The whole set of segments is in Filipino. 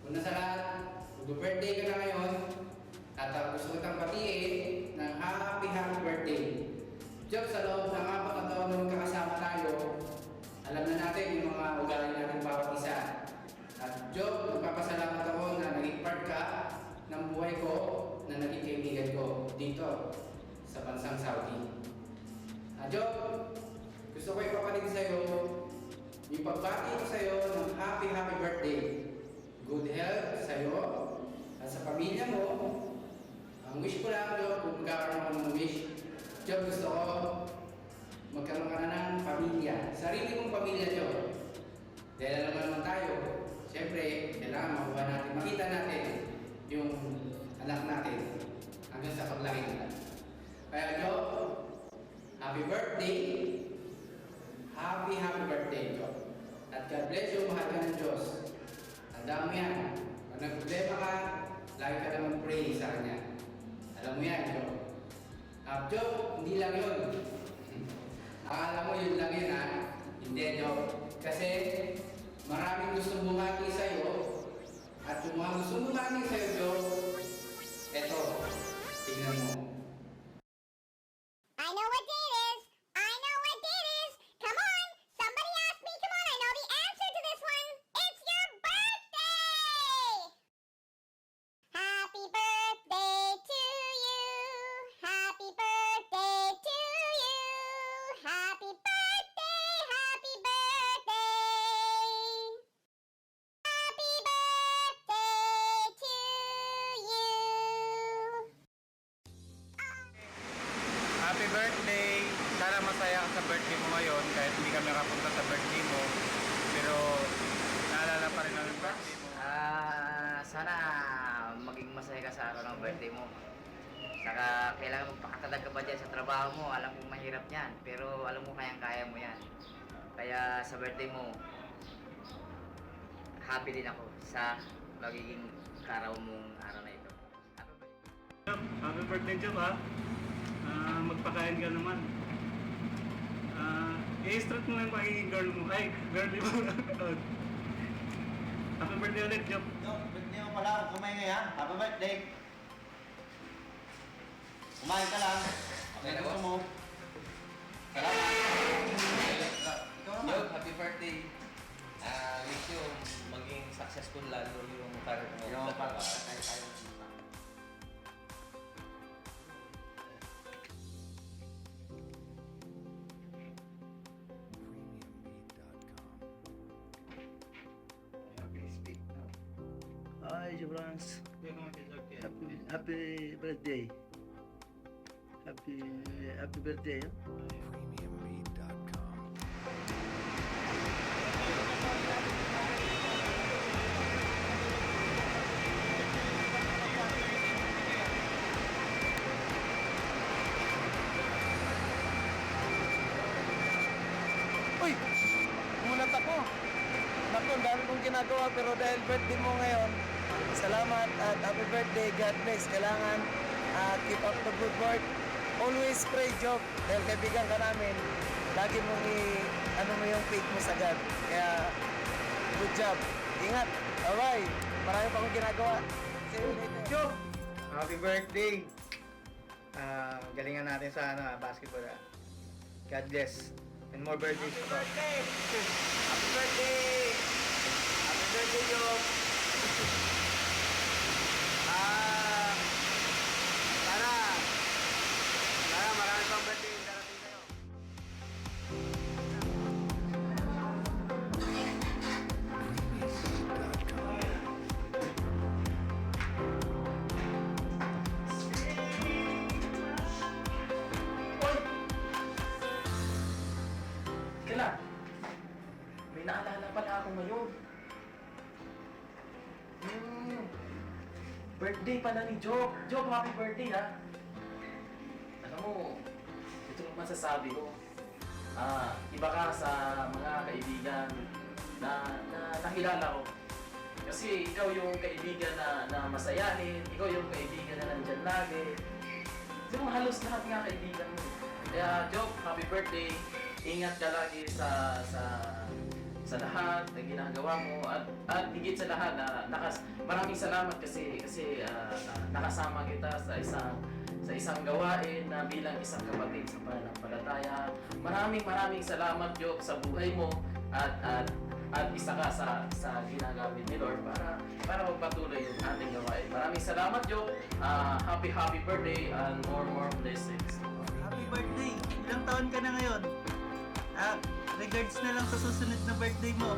una sa lahat, mag-birthday ka na ngayon at gusto kitang batiin ng happy birthday. Job, sa loob ng 4 na taon na magkakasama tayo, alam na natin yung mga ugali natin bawat isa. At Job, magpapasalamat ako na naging part ka ng buhay ko na naging kaibigan ko dito sa bansang Saudi. Job, gusto ko ipapalig sa'yo yung pagbati ko sa'yo ng happy birthday. Good health sa'yo at sa pamilya mo. Ang wish ko lang, Job, kung magkakaroon ako ng wish, Job, gusto ko magkaroon ka na ng pamilya. Sarili kong pamilya, Job. Dahil alam naman tayo, siyempre, kailangan makuha natin, makita natin yung anak natin hanggang sa paglaki nila. Kaya, Job, happy birthday. Happy birthday, Job. At God bless you, mahal ka ng Diyos. Tandaan mo yan. Pag nag-problema ka, lagi ka naman pray sa Kanya. Alam mo yan, Job. Job, hindi lang yun. Akala mo yun lang yun, ha? Hindi, Job. Kasi maraming gustong bumati sa'yo. At yung mga gustong bumati sa'yo, Job, eto, tingnan mo. I know what day it is. I know what day it is. Come on. Somebody ask me. Come on. I know the answer to this one. It's your birthday. Happy birthday to you. Happy birthday to you. Happy birthday. Happy birthday. Happy birthday to you. Happy birthday! Sana masaya ka sa birthday mo ngayon kahit hindi kami nakapunta sa birthday mo. Pero naalala pa rin ang birthday mo. Sana maging masaya ka sa araw ng birthday mo. Saka kailangan magpakatalag ka pa dyan sa trabaho mo. Alam kong mahirap yan, pero alam mo kayang-kaya mo yan. Kaya sa birthday mo, happy din ako sa magiging karaw mong araw na ito. Happy birthday! Happy birthday, Job, ha? Magpakain ka naman. I-start mo lang yung pagiging girl mo. Ay, girl mo. Happy birthday ulit, Job. Job, birthday mo pala. Kumain ngayon. Happy birthday. Kumain ka lang. Okay na, Gusto boss? mo. Salamat. Ikaw naman. Job, happy birthday. Wish you maging successful lalo yung career mo. Yung sa trabaho. tayo. Hi, Jobrans. Happy birthday. Happy birthday. Uy! Mulat ako! Naku, ang dami kong ginagawa pero dahil birthday mo ngayon, salamat at happy birthday. God bless. Kailangan keep up the good work. Always pray, Job. Dahil kaibigan ka namin, lagi mong ano mo yung faith mo sa God. Kaya, good job. Ingat. Bye-bye. Marami pa akong ginagawa. See you later. Job! Happy birthday! Galingan natin sa basketball. God bless. And more birthdays to come. Happy birthday! Happy birthday, Job! Sana marami pang birthday yung darating sa'yo. Oy! Kailan? May naalala pala ako ngayon. Birthday pala ni Job. Job, happy birthday, ha? Alam mo, ito yung masasabi ko. Iba ka sa mga kaibigan na nakilala ko. Kasi ikaw yung kaibigan na masayahin, ikaw yung kaibigan na nandyan lagi. Yung halos lahat nga kaibigan mo. Kaya Job, happy birthday. Ingat ka lagi sa sa lahat na ginagawa mo at higit sa lahat maraming salamat kasi nakasama kita sa isang gawain na bilang isang kapatid sa pananampalataya. Maraming salamat, Job, sa buhay mo at isa ka sa ginagamit ni Lord para magpatuloy yung ating gawain. Maraming salamat, Job. Happy birthday and more blessings. Happy birthday! Ilang taon ka na ngayon? Regards na lang sa susunod na birthday mo.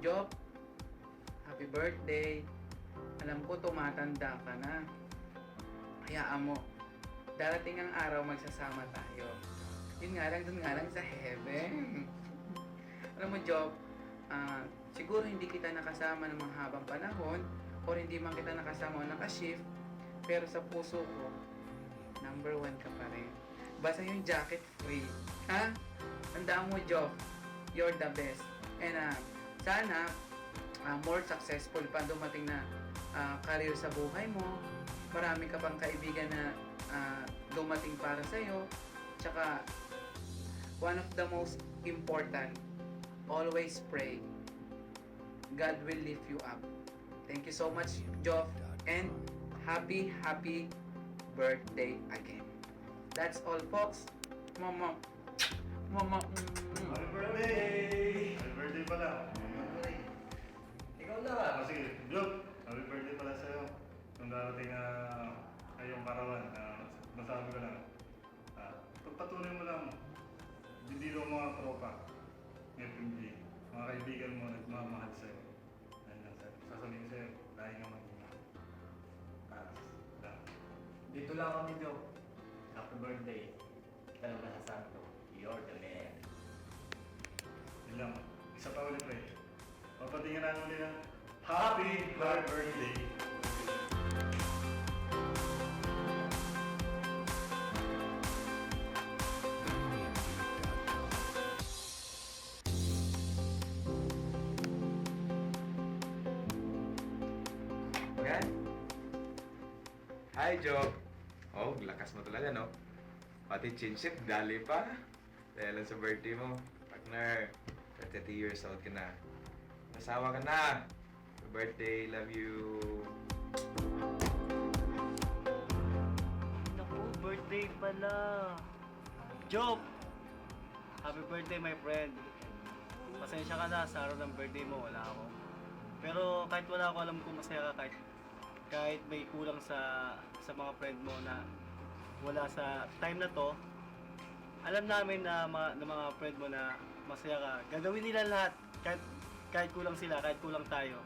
Job, happy birthday. Alam ko tumatanda ka na. Hayaan mo. Darating ang araw magsasama tayo. Yun nga lang, dun nga lang sa heaven. Alam mo, Job, siguro hindi kita nakasama ng mahabang panahon or hindi man kita nakasama o nakashift, pero sa puso ko, number 1 ka pa rin. Basta yung jacket free. Ha? Tandaan mo, Job, you're the best. And sana more successful pa dumating na career sa buhay mo. Marami ka pang kaibigan na dumating para sa'yo. Tsaka, one of the most important, always pray. God will lift you up. Thank you so much, Job. And happy birthday again. That's all, folks. Mama. Happy birthday! Happy birthday pala. Ikaw na. Sige, Job, happy birthday pala sa'yo. Kung darating na ngayong karawan, masabi ko lang, pagpatuloy mo lang, hindi mo mga tropa, FMG, mga kaibigan mo nagmamahal sa'yo. Sasabihin sa'yo, dahil nga mag-ingat. Dito lang kami, Job. Happy birthday. Dalawa na sa santo. You're the man. Yun lang. Isa pa ulit, pre. Papatingin namin ulit ng happy birthday! Yan. Hi, Job. Oh, lakas mo talaga, no? Pati chinship, dali pa. Dahil lang sa birthday mo. Partner, 30 years old ka na. Asawa ka na. Happy birthday, love you. Naku, birthday pala. Job! Happy birthday, my friend. Pasensya ka na sa araw ng birthday mo, wala ako. Pero kahit wala ako, alam ko masaya ka kahit may kulang sa mga friend mo na wala sa time na to. Alam namin na mga friend mo na masaya ka. Gagawin nila lahat kahit kulang sila, kahit kulang tayo.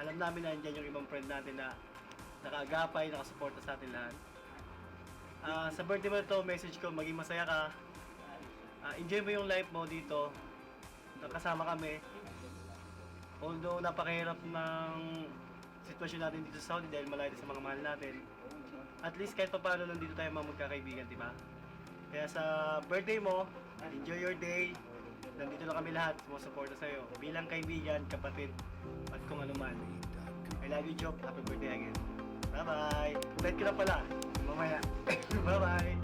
Alam namin na andyan yung ibang friend natin na nakaagapay, nakasuporta sa atin lahat. Sa birthday mo to, message ko, maging masaya ka. Enjoy mo yung life mo dito. Nakasama kami. Although napakahirap ng sitwasyon natin dito sa Saudi dahil malayo sa mga mahal natin. At least kahit pa paano nandito tayo mga magkakaibigan, di ba? Kaya sa birthday mo, enjoy your day. Nandito lang kami lahat, sumusuporta sa'yo. Bilang kaibigan, kapatid, at kung ano man. I love you, Job. Happy birthday again. Bye-bye! Ulit ko na pala. Mamaya. Bye-bye!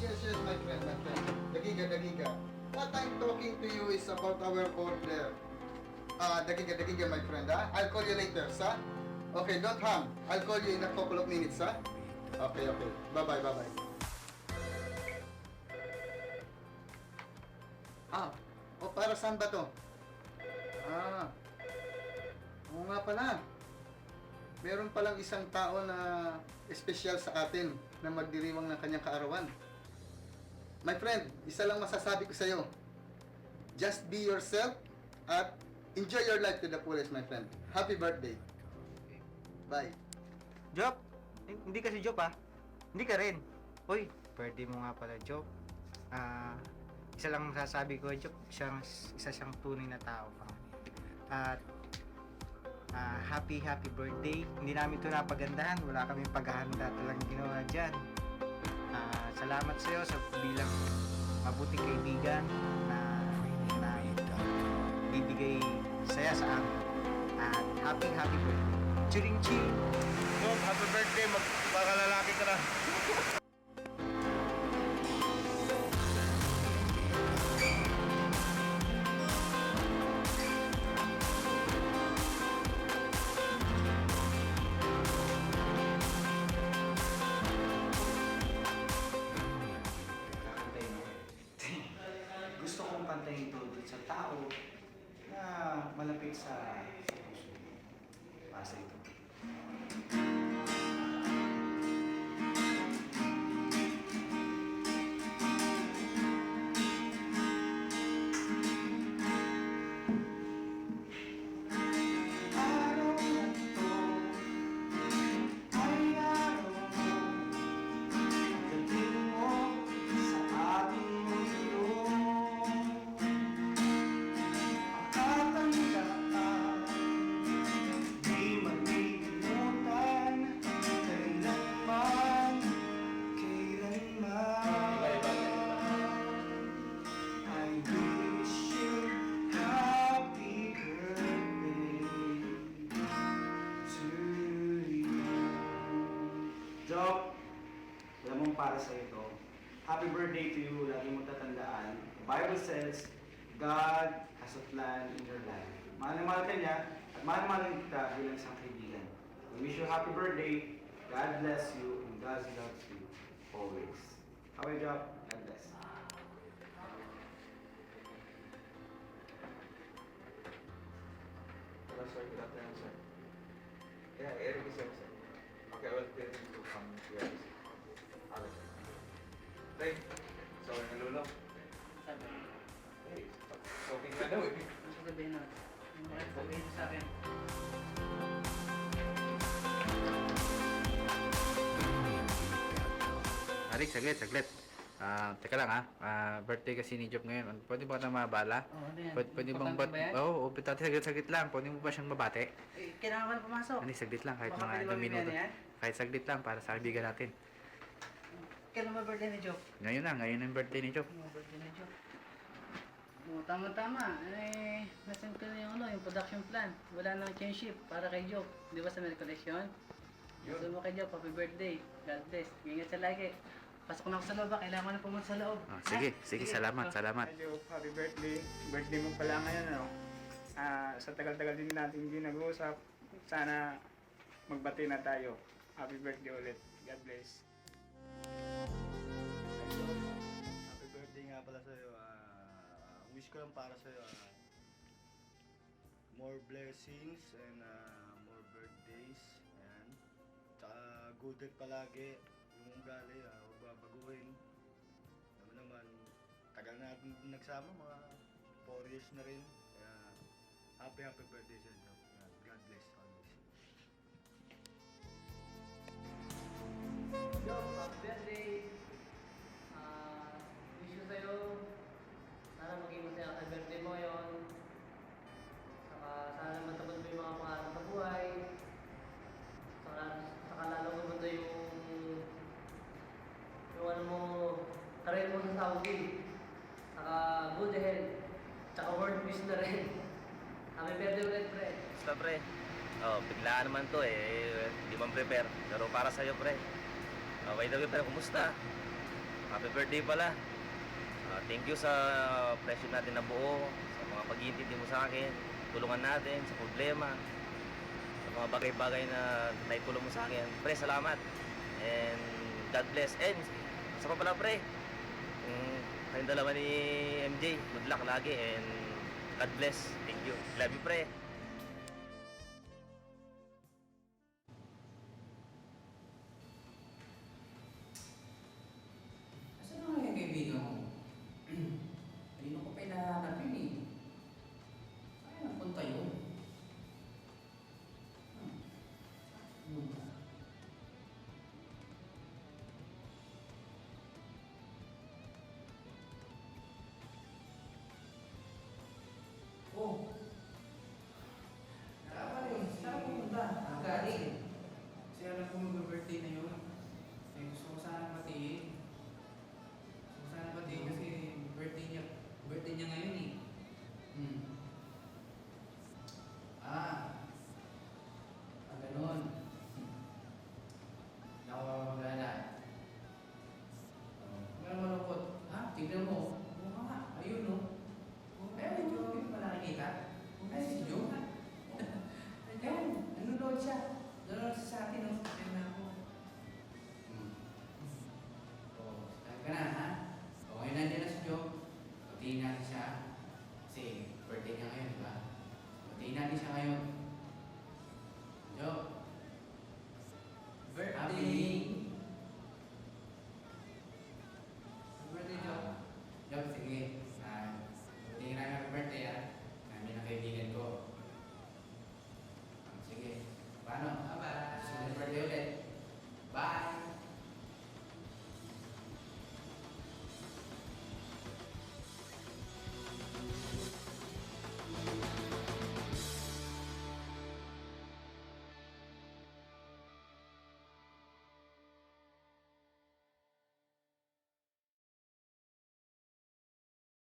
Yes, my friend. Dagiga. What I'm talking to you is about our order. Dagiga, my friend, ha? I'll call you later, sa? Okay, don't hang. I'll call you in a couple of minutes, ha? Okay. Bye-bye. Para saan ba to? Oo nga pala. Meron palang isang tao na espesyal sa atin na magdiriwang ng kanyang kaarawan. My friend, isa lang masasabi ko sa'yo. Just be yourself at enjoy your life to the fullest, my friend. Happy birthday. Bye. Job, hindi kasi Job ah. Hindi ka rin. Uy, birthday mo nga pala Job. Isa lang masasabi ko Job, isa siyang tunay na tao pa. At happy birthday. Hindi namin ito napagandahan. Wala kaming paghahanda talagang ginawa dyan. Salamat sa iyo sa bilang mabuting kaibigan na bibigay saya sa amin. At happy birthday. Chiring ching! Job, happy birthday. Magpakalalaki ka na. Gusto kong kantahin ito dun sa tao na malapit sa puso. Para sa ito. Araw na ito ay araw mo. Pagdating mo sa ating mundo. Katandaan, di malilimutan, kailanman. I wish you happy birthday to you. Job, alam mong para sa ito. Happy birthday to you. Lagi mong tatandaan. The Bible says, God has a plan in your life. Mahal na mahal ka niya at mahal na mahal kita bilang isang kaibigan. We wish you happy birthday. God bless you and God loves you always. Happy job. God bless. Hello, sir. Good afternoon, sir. Yeah, Eric is here, sir. Okay, I will tell him to come here. Okay, sir. Tay, sorry na lulo. Sabi, Hey, soaking ka daw eh. ano sabihin na? Ano sabihin sa akin? Arik, saglit. Teka lang birthday kasi ni Job ngayon. Pwede ba kita mabala? Oo, ano yan? Pwede bang Importante ba yan? Oo, saglit lang. Pwede mo ba siyang mabate? Kailangan ko na pumasok. Ano, saglit lang, kahit Baka mga pwede ilang ba minuto. bibigyan yan? Kahit saglit lang para sa kaibigan natin. Kailan ba birthday ni Job? Ngayon ang birthday ni Job. Ano birthday ni Job? Tama. Nasan ko na yung production plan. Wala nang change shift para kay Job. Di ba sa medical collection? Gusto mo kay Job, happy birthday. God bless. Ingat sa lagi. Pasok na ako sa loob, kailangan na pumunta sa loob. Sige, salamat. Medyo happy birthday. Birthday mo pala ngayon, ano? Sa tagal-tagal din natin hindi nag-uusap. Sana magbati na tayo. Happy birthday ulit. God bless. Happy birthday nga pala sa'yo. Wish ko lang para sa'yo more blessings and more birthdays. Ayan. Tsaka good health palagi. Yung ugali, huwag babaguhin. Naman, tagal na natin nagsama, mga 4 years na rin. Kaya happy birthday sa'yo. God bless always. Job, happy birthday. Wish ko sa'yo. Sana maging masaya ka sa birthday mo yon. Sana matapos mo yung mga pangarap sa buhay. Saka lalo gumanda yung ano mo, career mo sa Saudi. Saka good health. Saka world peace na rin. Happy birthday ulit, pre. Basta, pre. Biglaan naman to eh. Hindi man prepare. Pero para sa'yo, pre. By the way, pre, kumusta? Happy birthday pala. Thank you sa presyo natin na buo. Sa mga pag-iintindi mo sa akin. Tulungan natin sa problema. Sa mga bagay-bagay na naitulong mo sa akin. Pre, salamat. And God bless. And isa pa pala, pre. Kayong dalawa ni MJ. Good luck lagi. And God bless. Thank you. Love you, pre.